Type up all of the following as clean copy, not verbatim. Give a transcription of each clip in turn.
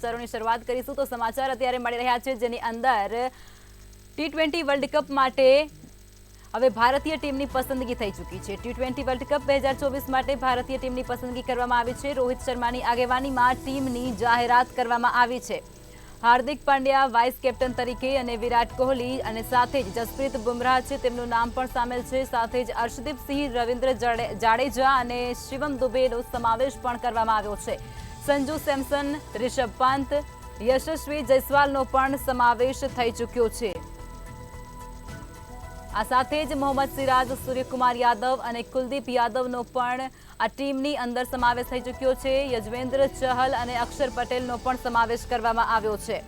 સમાચારોની શરૂઆત કરીશું તો સમાચાર અત્યારે મળી રહ્યા છે જેની અંદર ટી20 વર્લ્ડ કપ માટે હવે ભારતીય ટીમની પસંદગી થઈ ચૂકી છે। ટી20 વર્લ્ડ કપ 2024 માટે ભારતીય ટીમની પસંદગી કરવામાં આવી છે। રોહિત શર્માની આગેવાનીમાં ટીમની જાહેરાત કરવામાં આવી છે। હાર્દિક પાંડ્યા વાઇસ કેપ્ટન તરીકે અને વિરાટ કોહલી અને સાથે જ જસપ્રીત બુમરાહ છે તેમનું નામ પણ સામેલ છે। સાથે જ અર્શદીપ સિંહ, રવિન્દ્ર જાડેજા અને શિવમ દુબેનો સમાવેશ પણ કરવામાં આવ્યો છે। સંજુ સેમસન, રિષભ પંત, યશસ્વી જયસ્વાલનો પણ સમાવેશ થઈ ચૂક્યો છે। આ સાથે જ મોહમ્મદ સિરાજ, સૂર્યકુમાર યાદવ અને કુલદીપ યાદવનો પણ આ ટીમની અંદર સમાવેશ થઈ ચૂક્યો છે। યજવેન્દ્ર ચહલ અને અક્ષર પટેલનો પણ સમાવેશ કરવામાં આવ્યો છે।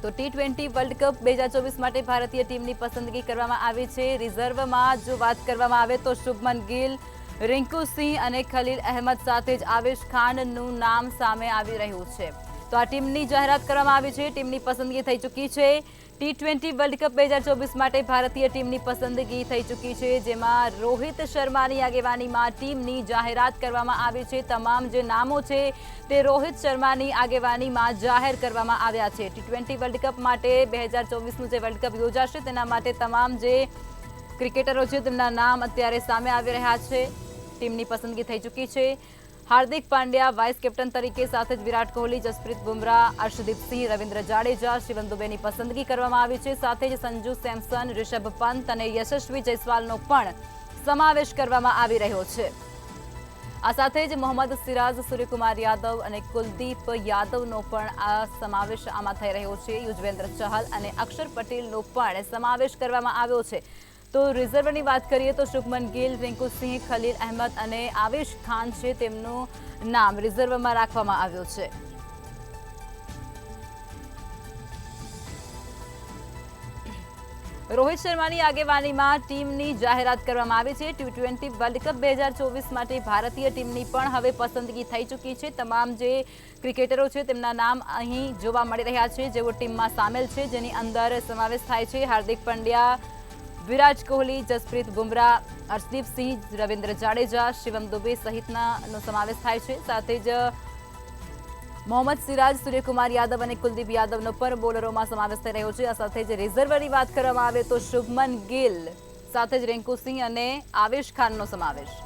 તો ટી20 વર્લ્ડ કપ 2024 માટે ભારતીય ટીમની પસંદગી કરવામાં આવી છે। રિઝર્વમાં જો વાત કરવામાં આવે તો શુભમન ગિલ, રિંકુ સિંહ અને ખલીલ અહેમદ સાથે જ આવેશ ખાનનું નામ સામે આવી રહ્યું છે। તો આ ટીમની જાહેરાત કરવામાં આવી છે, ટીમની પસંદગી થઈ ચૂકી છે। ટી20 વર્લ્ડ કપ 2024 માટે ભારતીય ટીમની પસંદગી થઈ ચૂકી છે, જેમાં રોહિત શર્માની આગેવાનીમાં ટીમની જાહેરાત કરવામાં આવી છે। તમામ જે નામો છે તે રોહિત શર્માની આગેવાનીમાં જાહેર કરવામાં આવ્યા છે। ટી20 વર્લ્ડ કપ માટે 2024નું જે વર્લ્ડ કપ યોજાશે તેના માટે તમામ જે ક્રિકેટરો છે તેમના નામ અત્યારે સામે આવી રહ્યા છે। ટીમની પસંદગી થઈ ચૂકી છે। હાર્દિક પાંડ્યા વાઇસ કેપ્ટન તરીકે, સાથે જ વિરાટ કોહલી, જસપ્રીત બુમરાહ, અર્શદીપ સિંહ, રવિન્દ્ર જાડેજા, શિવમ દુબેની પસંદગી કરવામાં આવી છે। સાથે જ સંજુ સેમસન, રિષભ પંત અને યશસ્વી જયસ્વાલનો પણ સમાવેશ કરવામાં આવી રહ્યો છે। આ સાથે જ મોહમ્મદ સિરાજ, સૂર્યકુમાર યાદવ અને કુલદીપ યાદવનો પણ આ સમાવેશ આમાં થઈ રહ્યો છે। યુજવેન્દ્ર ચહલ અને અક્ષર પટેલનો પણ સમાવેશ કરવામાં આવ્યો છે। તો રિઝર્વની વાત કરીએ તો શુભમન ગિલ, રિંકુ સિંહ, ખલીલ અહેમદ અને આવેશ ખાન છે તેમનું નામ રિઝર્વમાં રાખવામાં આવ્યું છે। રોહિત શર્માની આગેવાનીમાં ટીમની જાહેરાત કરવામાં આવી છે। ટી20 વર્લ્ડ કપ 2024 માટે ભારતીય ટીમની પણ હવે પસંદગી થઈ ચૂકી છે। તમામ જે ક્રિકેટરો છે તેમના નામ અહીં જોવા મળી રહ્યા છે જેઓ ટીમમાં સામેલ છે, જેની અંદર સમાવેશ થાય છે હાર્દિક પંડ્યા, વિરાટ કોહલી, જસપ્રીત બુમરાહ, અર્શદીપ સિંહ, રવિન્દ્ર જાડેજા, શિવમ દુબે સહિતનાનો સમાવેશ થાય છે। સાથે જ મોહમ્મદ સિરાજ, સૂર્યકુમાર યાદવ અને કુલદીપ યાદવનો પણ બોલરોમાં સમાવેશ થઈ રહ્યો છે। આ સાથે જ રિઝર્વની વાત કરવામાં આવે તો શુભમન ગિલ, સાથે જ રિંકુ સિંહ અને આવેશ ખાનનો સમાવેશ।